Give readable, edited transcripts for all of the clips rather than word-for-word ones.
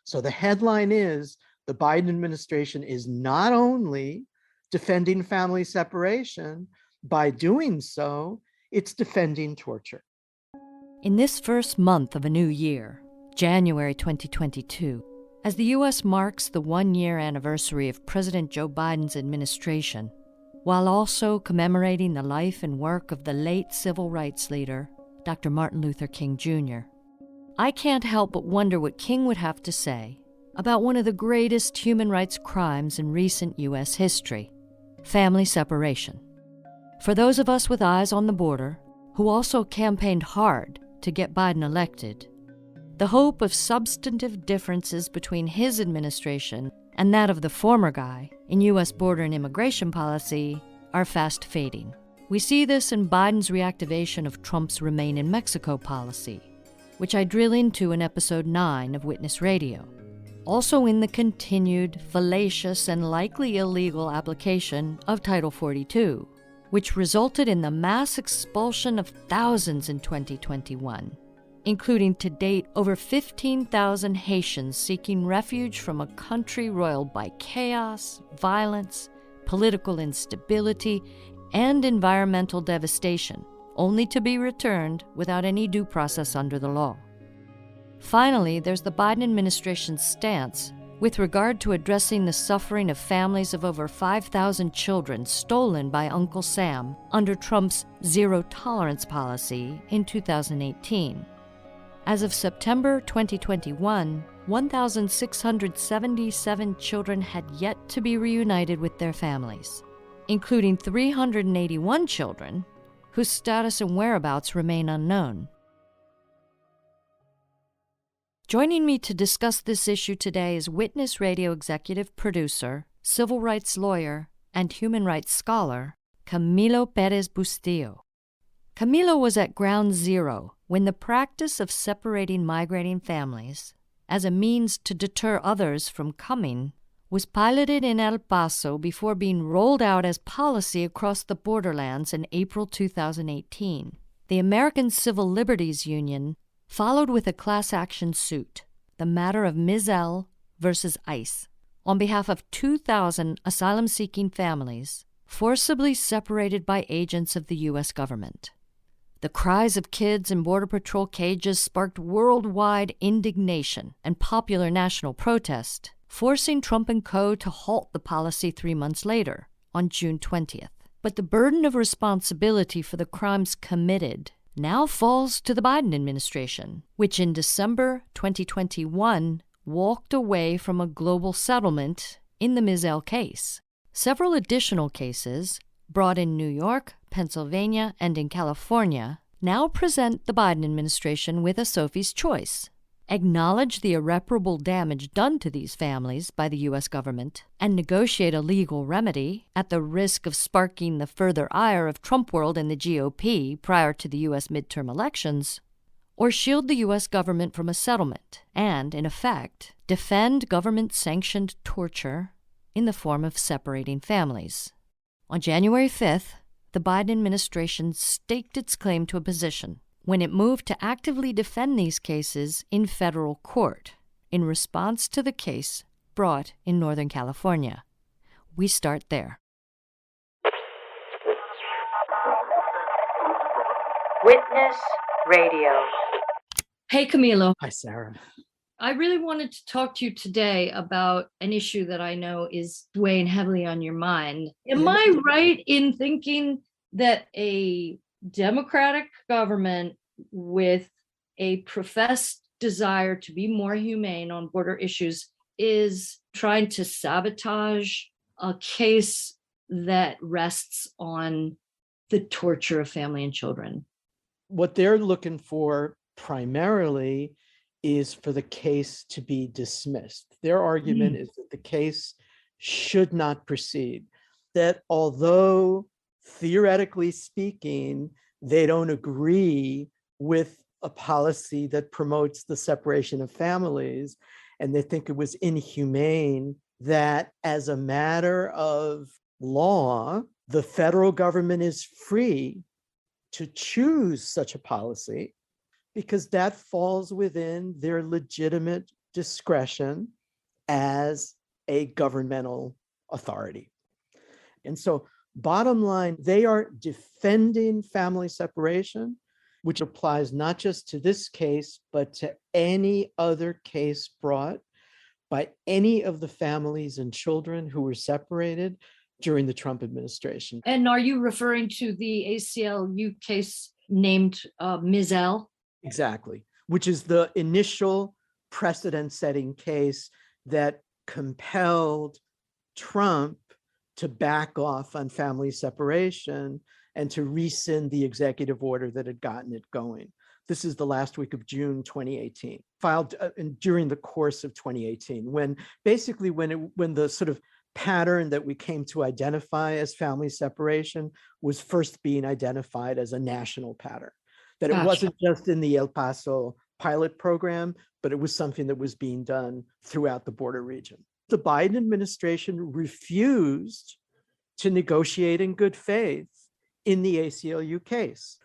So the headline is the Biden administration is not only defending family separation, by doing so, it's defending torture. In this first month of a new year, January 2022, as the U.S. marks the one-year anniversary of President Joe Biden's administration, while also commemorating the life and work of the late civil rights leader, Dr. Martin Luther King, Jr., I can't help but wonder what King would have to say about one of the greatest human rights crimes in recent U.S. history, family separation. For those of us with eyes on the border, who also campaigned hard to get Biden elected, the hope of substantive differences between his administration and that of the former guy in U.S. border and immigration policy are fast fading. We see this in Biden's reactivation of Trump's Remain in Mexico policy, which I drill into in episode 9 of Witness Radio. Also in the continued, fallacious, and likely illegal application of Title 42, which resulted in the mass expulsion of thousands in 2021, including to date over 15,000 Haitians seeking refuge from a country roiled by chaos, violence, political instability, and environmental devastation, only to be returned without any due process under the law. Finally, there's the Biden administration's stance with regard to addressing the suffering of families of over 5,000 children stolen by Uncle Sam under Trump's zero-tolerance policy in 2018. As of September 2021, 1,677 children had yet to be reunited with their families, including 381 children whose status and whereabouts remain unknown. Joining me to discuss this issue today is Witness Radio executive producer, civil rights lawyer, and human rights scholar, Camilo Perez-Bustillo. Camilo was at ground zero when the practice of separating migrating families as a means to deter others from coming was piloted in El Paso before being rolled out as policy across the borderlands in April 2018. The American Civil Liberties Union followed with a class action suit, the matter of Ms. L versus ICE, on behalf of 2,000 asylum-seeking families forcibly separated by agents of the U.S. government. The cries of kids in Border Patrol cages sparked worldwide indignation and popular national protest, forcing Trump and co. to halt the policy 3 months later, on June 20th. But the burden of responsibility for the crimes committed now falls to the Biden administration, which in December 2021 walked away from a global settlement in the Ms. L case. Several additional cases, brought in New York, Pennsylvania, and in California, now present the Biden administration with a Sophie's choice: acknowledge the irreparable damage done to these families by the U.S. government and negotiate a legal remedy at the risk of sparking the further ire of Trump world and the GOP prior to the U.S. midterm elections, or shield the U.S. government from a settlement and, in effect, defend government-sanctioned torture in the form of separating families. On January 5th, the Biden administration staked its claim to a position when it moved to actively defend these cases in federal court in response to the case brought in Northern California. We start there. Witness Radio. Hey, Camilo. Hi, Sarah. I really wanted to talk to you today about an issue that I know is weighing heavily on your mind. Am I right in thinking that a Democratic government with a professed desire to be more humane on border issues is trying to sabotage a case that rests on the torture of family and children? What they're looking for primarily is for the case to be dismissed. Their argument is that the case should not proceed, that although theoretically speaking, they don't agree with a policy that promotes the separation of families, and they think it was inhumane, that as a matter of law, the federal government is free to choose such a policy because that falls within their legitimate discretion as a governmental authority. And so bottom line, they are defending family separation, which applies not just to this case, but to any other case brought by any of the families and children who were separated during the Trump administration. And are you referring to the ACLU case named Ms. L? Exactly, which is the initial precedent-setting case that compelled Trump to back off on family separation and to rescind the executive order that had gotten it going. This is the last week of June 2018, filed during the course of 2018, when basically when the sort of pattern that we came to identify as family separation was first being identified as a national pattern, that it wasn't just in the El Paso pilot program, but it was something that was being done throughout the border region. The Biden administration refused to negotiate in good faith in the ACLU case.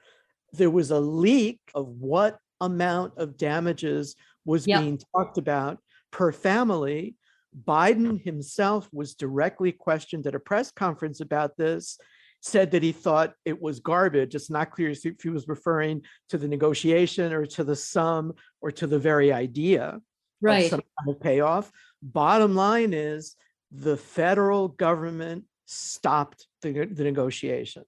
There was a leak of what amount of damages was being talked about per family. Biden himself was directly questioned at a press conference about this, said that he thought it was garbage. It's not clear if he was referring to the negotiation or to the sum or to the very idea of some kind of payoff. Bottom line is the federal government stopped the negotiations.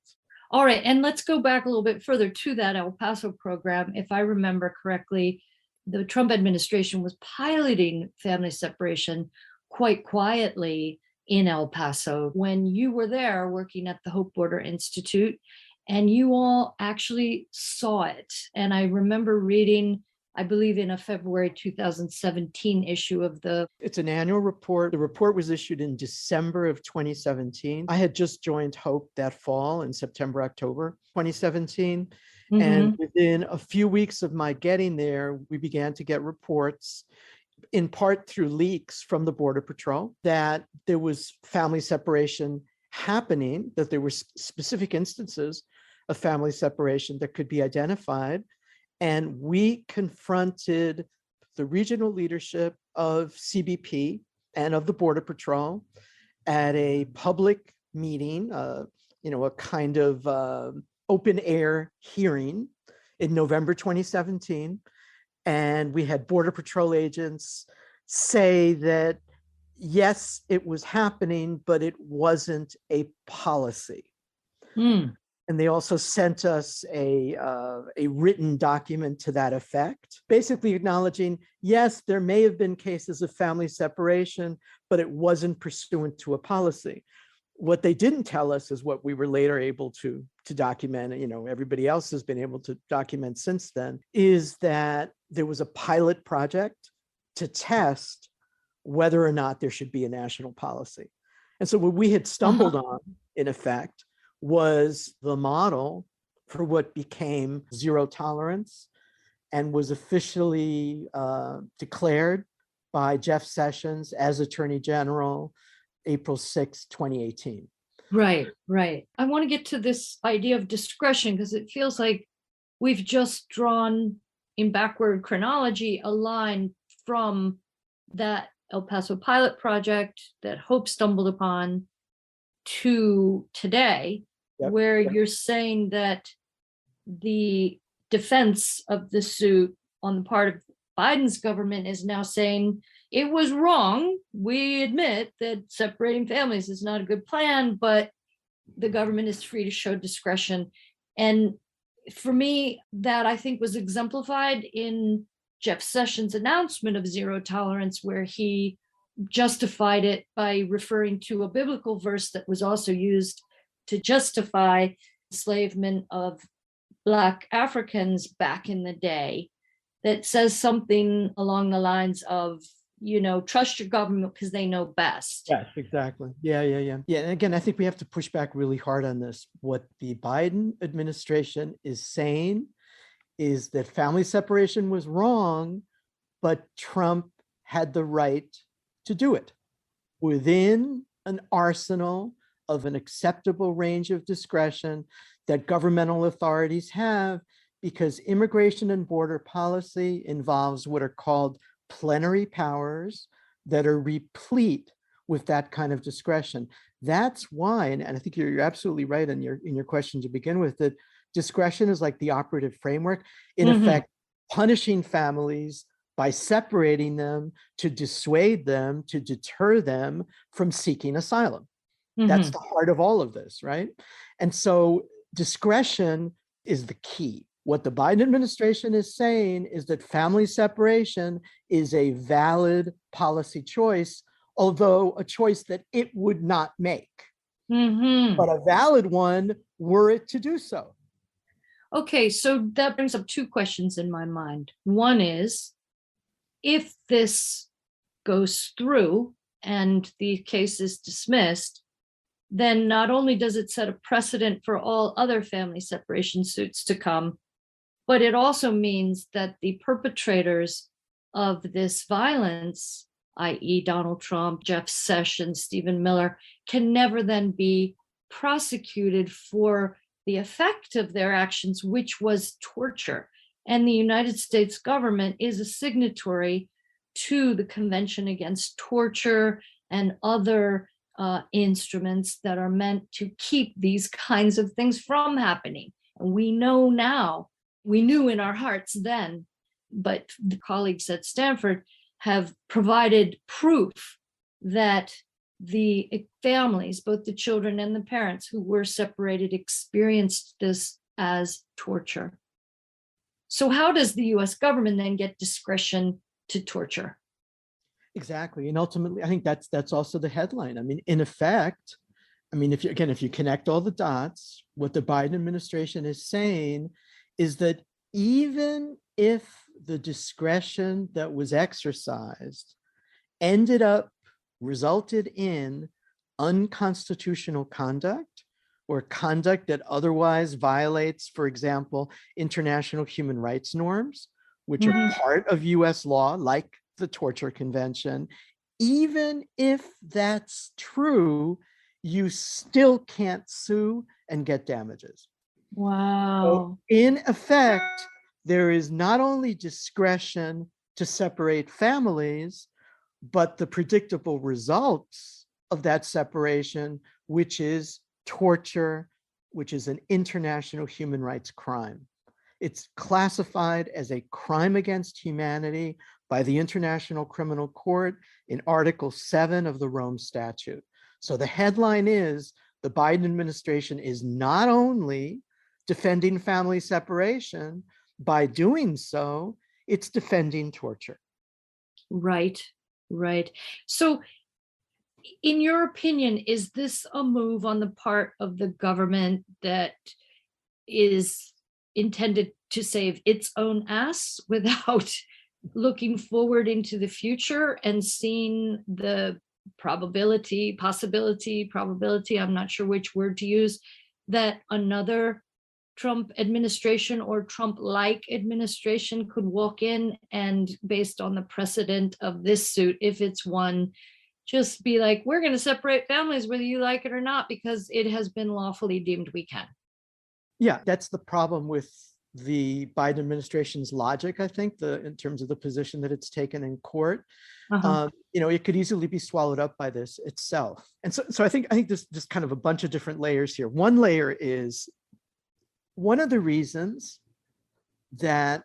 All right, and let's go back a little bit further to that El Paso program. If I remember correctly, the Trump administration was piloting family separation quite quietly in El Paso when you were there working at the Hope Border Institute, and you all actually saw it. And I remember reading, I believe in a February 2017 issue of the... It's an annual report. The report was issued in December of 2017. I had just joined Hope that fall in September, October 2017. And within a few weeks of my getting there, we began to get reports, in part through leaks from the Border Patrol, that there was family separation happening, that there were specific instances of family separation that could be identified. And we confronted the regional leadership of CBP and of the Border Patrol at a public meeting, a kind of open air hearing in November 2017. And we had Border Patrol agents say that, yes, it was happening, but it wasn't a policy. And they also sent us a written document to that effect, basically acknowledging, yes, there may have been cases of family separation, but it wasn't pursuant to a policy. What they didn't tell us is what we were later able to document, everybody else has been able to document since then, is that there was a pilot project to test whether or not there should be a national policy. And so what we had stumbled on, in effect, was the model for what became zero tolerance and was officially declared by Jeff Sessions as Attorney General April 6, 2018. Right. I want to get to this idea of discretion because it feels like we've just drawn in backward chronology a line from that El Paso pilot project that Hope stumbled upon to today, where you're saying that the defense of the suit on the part of Biden's government is now saying it was wrong. We admit that separating families is not a good plan, but the government is free to show discretion. And for me, that I think was exemplified in Jeff Sessions' announcement of zero tolerance, where he justified it by referring to a biblical verse that was also used to justify enslavement of Black Africans back in the day, that says something along the lines of, trust your government because they know best. Yes, exactly. Yeah. And again, I think we have to push back really hard on this. What the Biden administration is saying is that family separation was wrong, but Trump had the right to do it within an arsenal of an acceptable range of discretion that governmental authorities have, because immigration and border policy involves what are called plenary powers that are replete with that kind of discretion. That's why, and I think you're absolutely right in your question to begin with, that discretion is like the operative framework. In effect, punishing families by separating them to dissuade them, to deter them from seeking asylum. That's the heart of all of this, right? And so discretion is the key. What the Biden administration is saying is that family separation is a valid policy choice, although a choice that it would not make, but a valid one were it to do so. Okay, so that brings up two questions in my mind. One is, if this goes through and the case is dismissed, then not only does it set a precedent for all other family separation suits to come, but it also means that the perpetrators of this violence, i.e. Donald Trump, Jeff Sessions, Stephen Miller, can never then be prosecuted for the effect of their actions, which was torture. And the United States government is a signatory to the Convention Against Torture and other instruments that are meant to keep these kinds of things from happening. And we know now, we knew in our hearts then, but the colleagues at Stanford have provided proof that the families, both the children and the parents who were separated, experienced this as torture. So how does the US government then get discretion to torture? Exactly. And ultimately, I think that's also the headline. I mean, in effect, I mean, if you connect all the dots, what the Biden administration is saying is that even if the discretion that was exercised resulted in unconstitutional conduct or conduct that otherwise violates, for example, international human rights norms, which are part of US law, like the Torture Convention, even if that's true, you still can't sue and get damages. Wow. So in effect, there is not only discretion to separate families, but the predictable results of that separation, which is torture, which is an international human rights crime. It's classified as a crime against humanity by the International Criminal Court in Article 7 of the Rome Statute. So the headline is the Biden administration is not only defending family separation, by doing so, it's defending torture. Right. So in your opinion, is this a move on the part of the government that is intended to save its own ass without looking forward into the future and seeing the possibility, I'm not sure which word to use, that another Trump administration or Trump-like administration could walk in and, based on the precedent of this suit, if it's one, just be like, we're going to separate families whether you like it or not, because it has been lawfully deemed we can. Yeah, that's the problem with the Biden administration's logic, I think, in terms of the position that it's taken in court. It could easily be swallowed up by this itself. And so I think there's just kind of a bunch of different layers here. One layer is one of the reasons that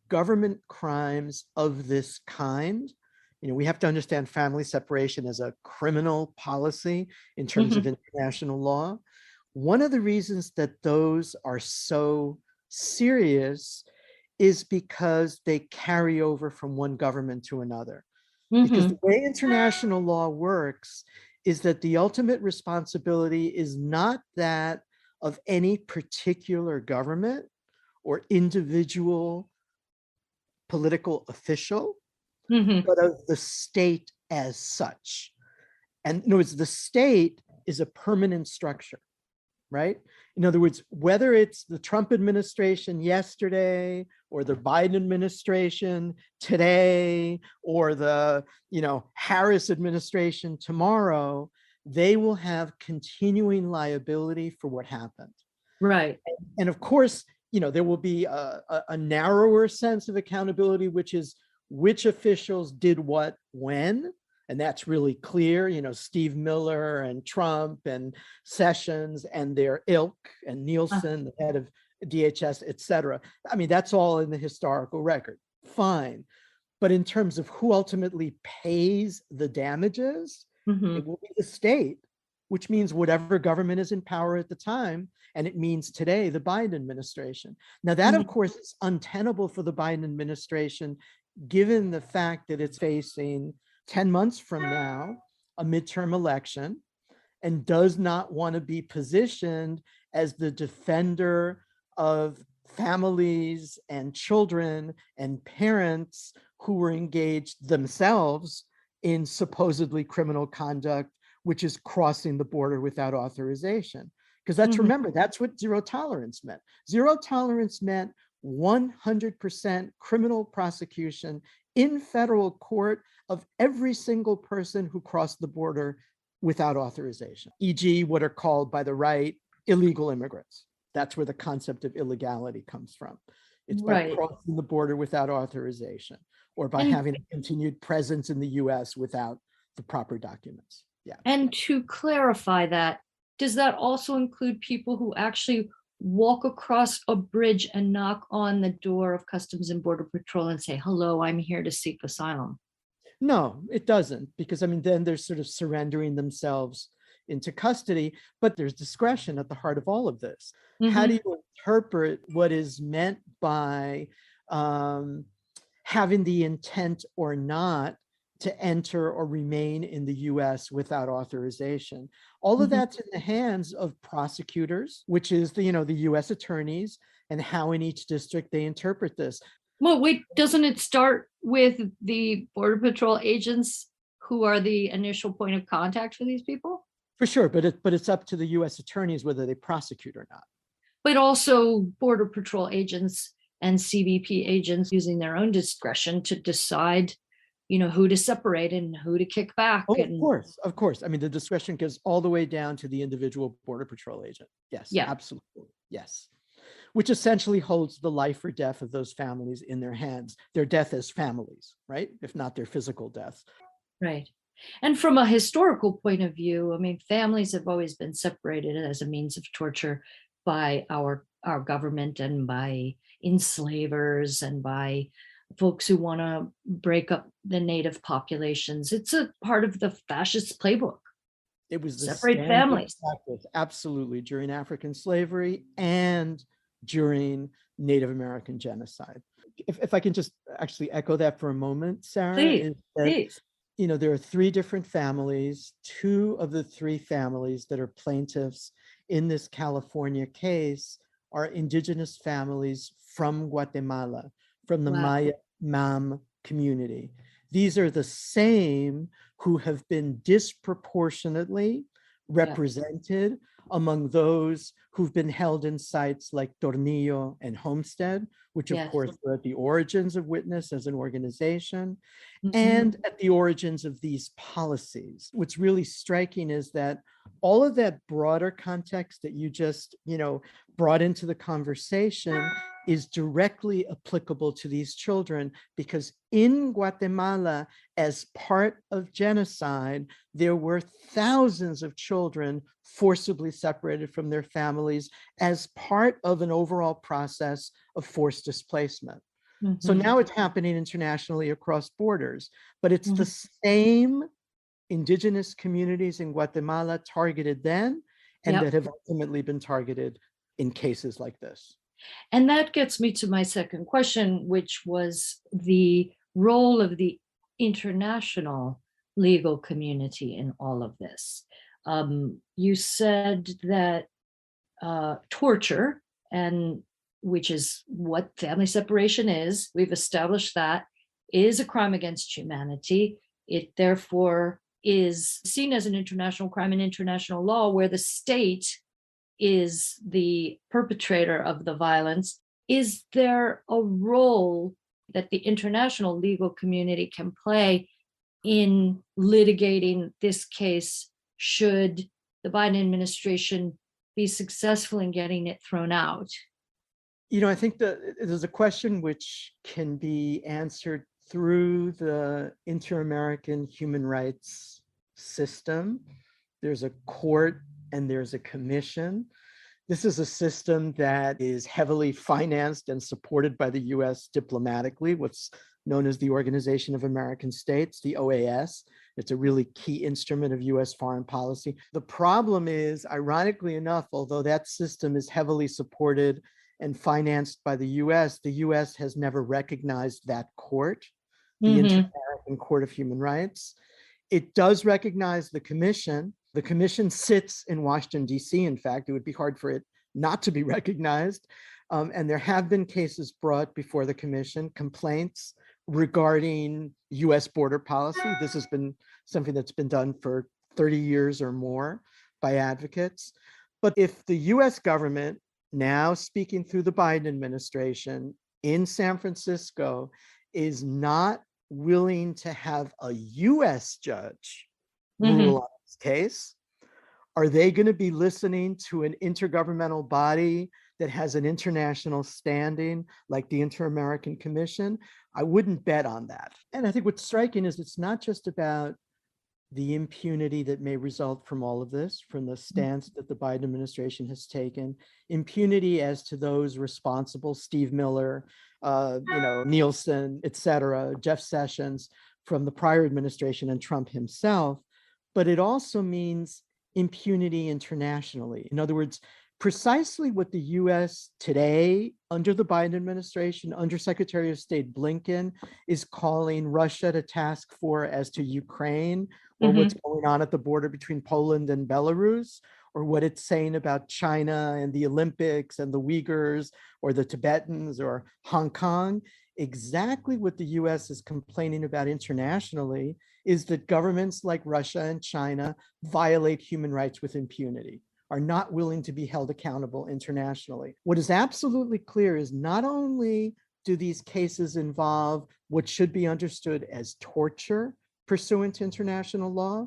government crimes of this kind, we have to understand family separation as a criminal policy in terms of international law. One of the reasons that those are so serious is because they carry over from one government to another. Because the way international law works is that the ultimate responsibility is not that of any particular government or individual political official, but of the state as such. And in other words, the state is a permanent structure, right? In other words, whether it's the Trump administration yesterday or the Biden administration today or the Harris administration tomorrow, they will have continuing liability for what happened. Right. And of course, there will be a narrower sense of accountability, which is which officials did what when. And that's really clear, Steve Miller and Trump and Sessions and their ilk and Nielsen, the head of DHS, et cetera. I mean, that's all in the historical record. Fine. But in terms of who ultimately pays the damages, it will be the state, which means whatever government is in power at the time. And it means today, the Biden administration. Now, that, of course, is untenable for the Biden administration, given the fact that it's facing 10 months from now a midterm election and does not want to be positioned as the defender of families and children and parents who were engaged themselves in supposedly criminal conduct, which is crossing the border without authorization. Because remember, that's what zero tolerance meant. Zero tolerance meant 100% criminal prosecution in federal court of every single person who crossed the border without authorization, e.g. what are called by the right illegal immigrants. That's where the concept of illegality comes from. It's by crossing the border without authorization or by having a continued presence in the US without the proper documents. Yeah. And to clarify that, does that also include people who actually walk across a bridge and knock on the door of Customs and Border Patrol and say, hello, I'm here to seek asylum? No, it doesn't, because then they're sort of surrendering themselves into custody, but there's discretion at the heart of all of this. How do you interpret what is meant by having the intent or not to enter or remain in the US without authorization? All of that's in the hands of prosecutors, which is the US attorneys, and how in each district they interpret this. Well, wait, doesn't it start with the Border Patrol agents who are the initial point of contact for these people? For sure, but it's up to the US attorneys whether they prosecute or not. But also Border Patrol agents and CBP agents using their own discretion to decide, who to separate and who to kick back. Oh, of course. I mean, the discretion goes all the way down to the individual Border Patrol agent. Yes, absolutely. Yes. Which essentially holds the life or death of those families in their hands, their death as families, right? If not their physical death. Right. And from a historical point of view, I mean, families have always been separated as a means of torture by our government and by enslavers and by folks who want to break up the native populations. It's a part of the fascist playbook. It was the separate families. Practice, absolutely, during African slavery and during Native American genocide. If I can just actually echo that for a moment, Sarah. Please. There are three different families. Two of the three families that are plaintiffs in this California case are indigenous families from Guatemala, from the Maya Mam community. These are the same who have been disproportionately represented among those who've been held in sites like Tornillo and Homestead, which of course are at the origins of Witness as an organization, and at the origins of these policies. What's really striking is that all of that broader context that you just, brought into the conversation is directly applicable to these children, because in Guatemala, as part of genocide, there were thousands of children forcibly separated from their families as part of an overall process of forced displacement. So now it's happening internationally across borders, but it's the same indigenous communities in Guatemala targeted then and that have ultimately been targeted in cases like this. And that gets me to my second question, which was the role of the international legal community in all of this. You said that torture, and which is what family separation is, we've established that, is a crime against humanity. It therefore is seen as an international crime in international law, where the state is the perpetrator of the violence. Is there a role that the international legal community can play in litigating this case should the Biden administration be successful in getting it thrown out? I think that there's a question which can be answered through the Inter-American human rights system. There's a court and there's a commission. This is a system that is heavily financed and supported by the US diplomatically, what's known as the Organization of American States, the OAS. It's a really key instrument of US foreign policy. The problem is, ironically enough, although that system is heavily supported and financed by the US has never recognized that court, the Inter-American Court of Human Rights. It does recognize the commission. The commission sits in Washington, D.C. In fact, it would be hard for it not to be recognized. And there have been cases brought before the commission, complaints regarding US border policy. This has been something that's been done for 30 years or more by advocates. But if the US government, now speaking through the Biden administration in San Francisco, is not willing to have a US judge rule on this case, are they going to be listening to an intergovernmental body that has an international standing like the Inter-American Commission? I wouldn't bet on that. And I think what's striking is it's not just about the impunity that may result from all of this, from the stance that the Biden administration has taken, impunity as to those responsible, Steve Miller, Nielsen, et cetera, Jeff Sessions from the prior administration and Trump himself, but it also means impunity internationally. In other words, precisely what the US today, under the Biden administration, under Secretary of State Blinken, is calling Russia to task for as to Ukraine, or what's going on at the border between Poland and Belarus, or what it's saying about China and the Olympics and the Uyghurs or the Tibetans or Hong Kong. Exactly what the US is complaining about internationally is that governments like Russia and China violate human rights with impunity, are not willing to be held accountable internationally. What is absolutely clear is not only do these cases involve what should be understood as torture pursuant to international law,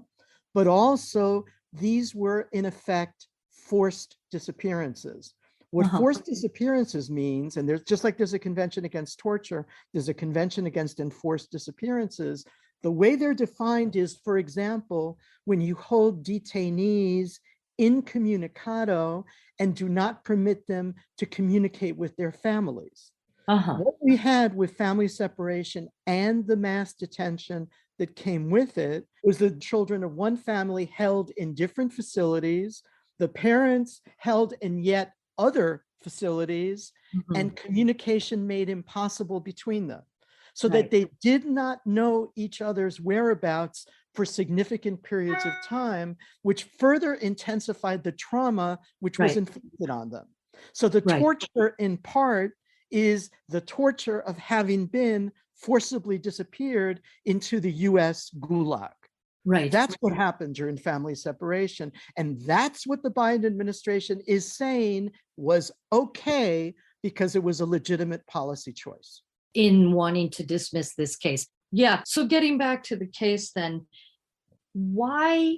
but also these were in effect forced disappearances. What forced disappearances means, and there's just like there's a convention against torture, there's a convention against enforced disappearances. The way they're defined is, for example, when you hold detainees incommunicado and do not permit them to communicate with their families. What we had with family separation and the mass detention that came with it was the children of one family held in different facilities, the parents held in yet other facilities, and communication made impossible between them, so that they did not know each other's whereabouts for significant periods of time, which further intensified the trauma which was inflicted on them. So the torture in part is the torture of having been forcibly disappeared into the US gulag. That's what happened during family separation. And that's what the Biden administration is saying was okay because it was a legitimate policy choice. In wanting to dismiss this case. Yeah, so getting back to the case then, why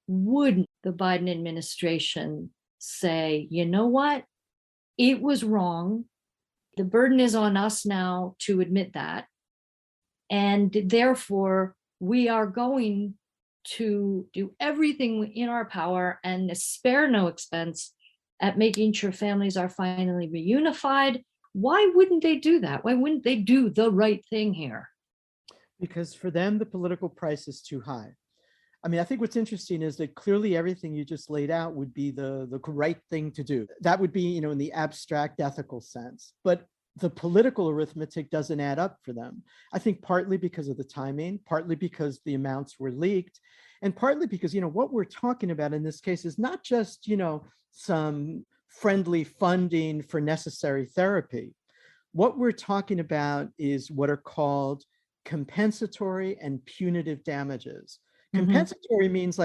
wouldn't the Biden administration say, you know what, it was wrong, the burden is on us now to admit that, and therefore we are going to do everything in our power and spare no expense at making sure families are finally reunified? Why wouldn't they do that? Why wouldn't they do the right thing here? Because for them, the political price is too high. I mean, I think what's interesting is that clearly everything you just laid out would be the right thing to do. That would be, in the abstract ethical sense. But the political arithmetic doesn't add up for them. I think partly because of the timing, partly because the amounts were leaked, and partly because, what we're talking about in this case is not just, some friendly funding for necessary therapy. What we're talking about is what are called compensatory and punitive damages. Compensatory means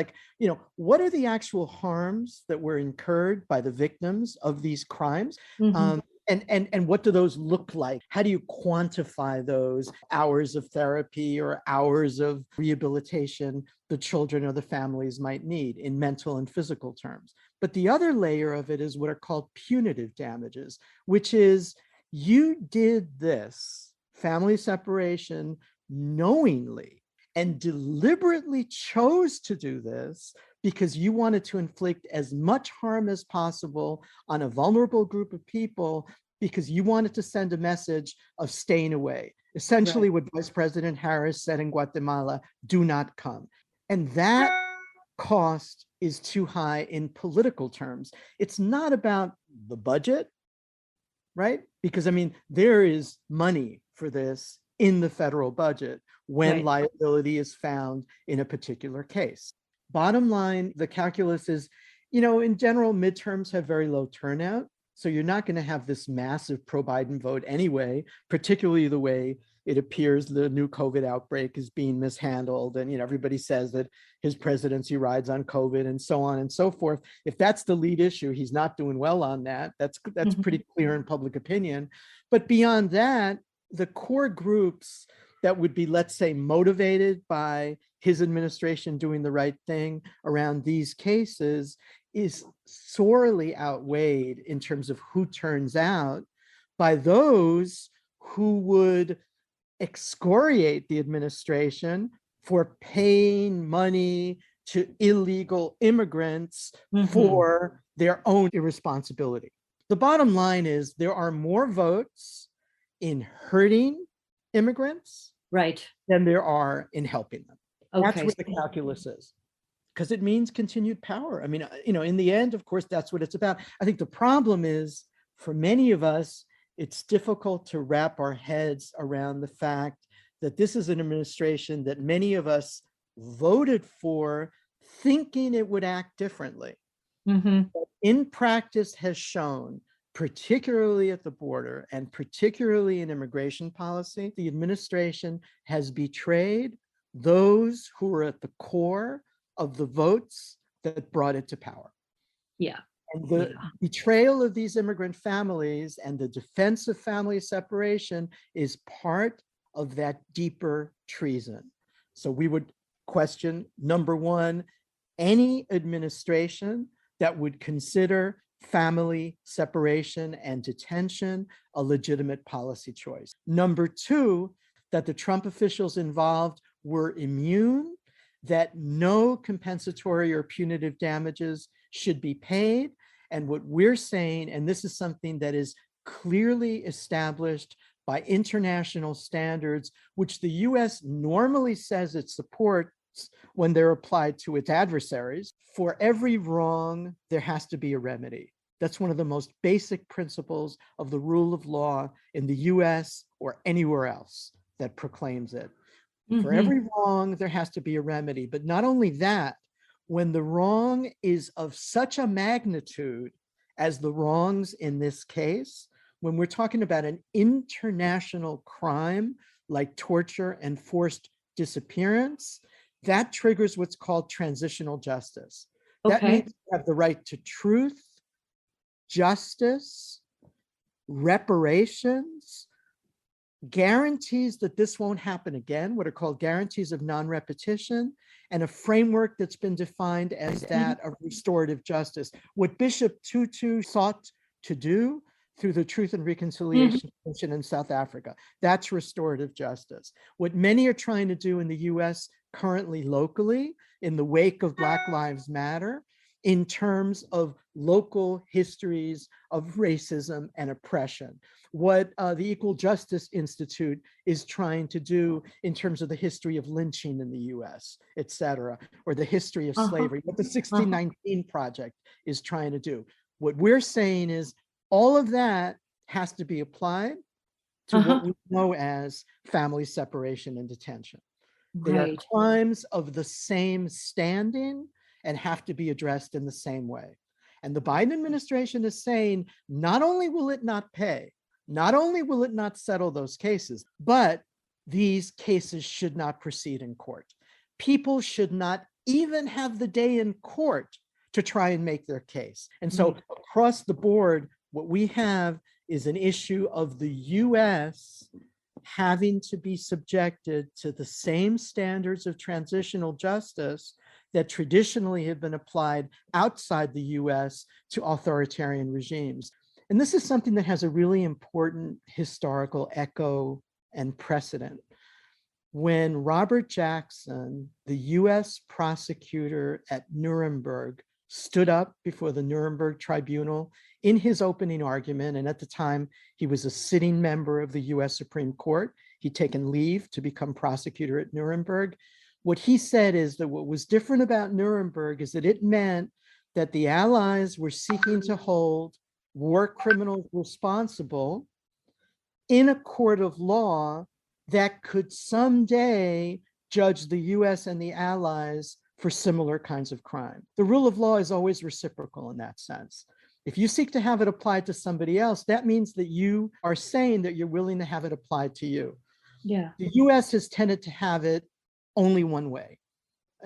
what are the actual harms that were incurred by the victims of these crimes? And what do those look like? How do you quantify those hours of therapy or hours of rehabilitation the children or the families might need in mental and physical terms? But the other layer of it is what are called punitive damages, which is you did this family separation knowingly and deliberately chose to do this because you wanted to inflict as much harm as possible on a vulnerable group of people because you wanted to send a message of staying away. Essentially, what Vice President Harris said in Guatemala, do not come. And that cost is too high in political terms. It's not about the budget, right? Because I mean, there is money for this in the federal budget when liability is found in a particular case. Bottom line, the calculus is, in general, midterms have very low turnout. So you're not going to have this massive pro-Biden vote anyway, particularly the way it appears the new COVID outbreak is being mishandled. And, everybody says that his presidency rides on COVID and so on and so forth. If that's the lead issue, he's not doing well on that. That's pretty clear in public opinion. But beyond that, the core groups that would be, let's say, motivated by his administration doing the right thing around these cases is sorely outweighed in terms of who turns out by those who would excoriate the administration for paying money to illegal immigrants for their own irresponsibility. The bottom line is there are more votes in hurting immigrants than there are in helping them. That's what the calculus is, because it means continued power. I mean, in the end, of course, that's what it's about. I think the problem is, for many of us, it's difficult to wrap our heads around the fact that this is an administration that many of us voted for thinking it would act differently. But in practice has shown, particularly at the border and particularly in immigration policy, the administration has betrayed those who are at the core of the votes that brought it to power. And the betrayal of these immigrant families and the defense of family separation is part of that deeper treason. So we would question, number one, any administration that would consider family separation and detention a legitimate policy choice. Number two, that the Trump officials involved were immune, that no compensatory or punitive damages should be paid. And what we're saying, and this is something that is clearly established by international standards, which the US normally says it supports when they're applied to its adversaries, for every wrong, there has to be a remedy. That's one of the most basic principles of the rule of law in the US or anywhere else that proclaims it. For every wrong, there has to be a remedy. But not only that, when the wrong is of such a magnitude as the wrongs in this case, when we're talking about an international crime like torture and forced disappearance, that triggers what's called transitional justice. That means you have the right to truth, justice, reparations, guarantees that this won't happen again, what are called guarantees of non-repetition, and a framework that's been defined as that of restorative justice. What Bishop Tutu sought to do through the Truth and Reconciliation Commission in South Africa, that's restorative justice. What many are trying to do in the US currently locally, in the wake of Black Lives Matter, in terms of local histories of racism and oppression. What the Equal Justice Institute is trying to do in terms of the history of lynching in the US, et cetera, or the history of slavery, what the 1619 Project is trying to do. What we're saying is all of that has to be applied to what we know as family separation and detention. They are crimes of the same standing and have to be addressed in the same way. And the Biden administration is saying, not only will it not pay, not only will it not settle those cases, but these cases should not proceed in court. People should not even have the day in court to try and make their case. And so across the board, what we have is an issue of the US having to be subjected to the same standards of transitional justice that traditionally have been applied outside the US to authoritarian regimes. And this is something that has a really important historical echo and precedent. When Robert Jackson, the US prosecutor at Nuremberg, stood up before the Nuremberg tribunal in his opening argument, and at the time he was a sitting member of the US Supreme Court, he'd taken leave to become prosecutor at Nuremberg. What he said is that what was different about Nuremberg is that it meant that the Allies were seeking to hold war criminals responsible in a court of law that could someday judge the US and the Allies for similar kinds of crime. The rule of law is always reciprocal in that sense. If you seek to have it applied to somebody else, that means that you are saying that you're willing to have it applied to you. Yeah. The US has tended to have it only one way,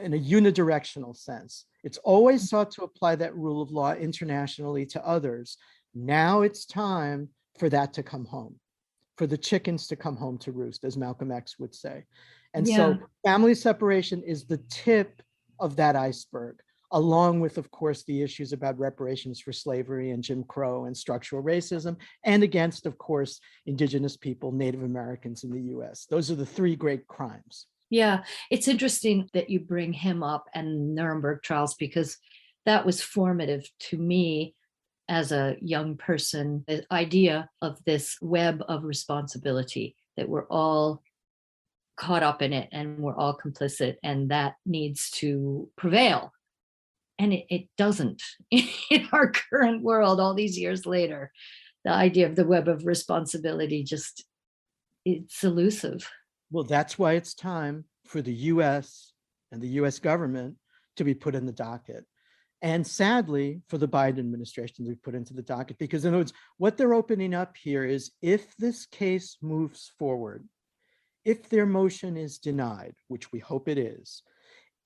in a unidirectional sense. It's always sought to apply that rule of law internationally to others. Now it's time for that to come home, for the chickens to come home to roost, as Malcolm X would say. And so family separation is the tip of that iceberg, along with, of course, the issues about reparations for slavery and Jim Crow and structural racism, and against, of course, Indigenous people, Native Americans in the US. Those are the three great crimes. Yeah, it's interesting that you bring him up and Nuremberg trials, because that was formative to me as a young person, the idea of this web of responsibility, that we're all caught up in it and we're all complicit, and that needs to prevail. And it doesn't in our current world, all these years later. The idea of the web of responsibility just, it's elusive. Well, that's why it's time for the US and the US government to be put in the docket. And sadly, for the Biden administration to be put into the docket, because in other words, what they're opening up here is, if this case moves forward, if their motion is denied, which we hope it is,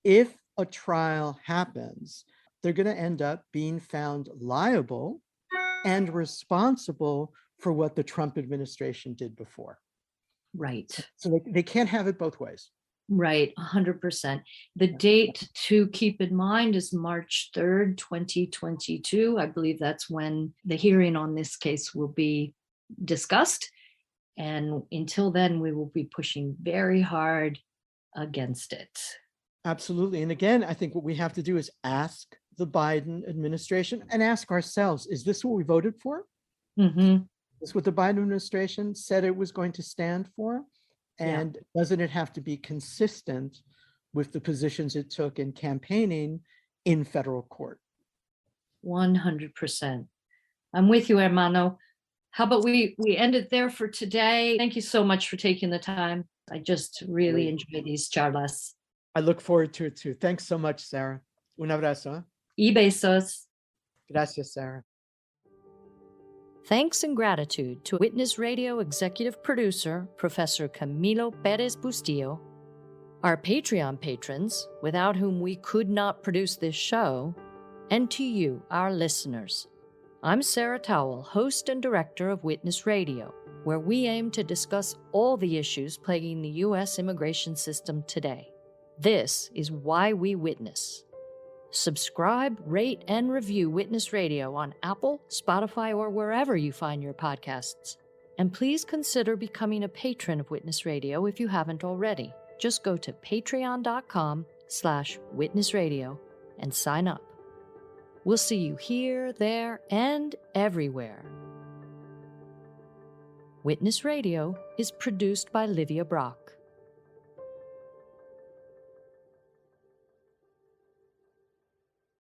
if a trial happens, they're going to end up being found liable and responsible for what the Trump administration did before. Right. So they can't have it both ways. Right, 100%. The date to keep in mind is March 3rd, 2022. I believe that's when the hearing on this case will be discussed. And until then, we will be pushing very hard against it. Absolutely. And again, I think what we have to do is ask the Biden administration and ask ourselves, is this what we voted for? Mm-hmm. Is what the Biden administration said it was going to stand for? And doesn't it have to be consistent with the positions it took in campaigning in federal court? 100%. I'm with you, hermano. How about we end it there for today? Thank you so much for taking the time. I just really enjoy these charlas. I look forward to it too. Thanks so much, Sarah. Un abrazo. Y besos. Gracias, Sarah. Thanks and gratitude to Witness Radio executive producer, Professor Camilo Perez-Bustillo, our Patreon patrons, without whom we could not produce this show, and to you, our listeners. I'm Sarah Towle, host and director of Witness Radio, where we aim to discuss all the issues plaguing the U.S. immigration system today. This is Why We Witness. Subscribe, rate, and review Witness Radio on Apple, Spotify, or wherever you find your podcasts. And please consider becoming a patron of Witness Radio if you haven't already. Just go to patreon.com/witnessradio and sign up. We'll see you here, there, and everywhere. Witness Radio is produced by Livia Brock.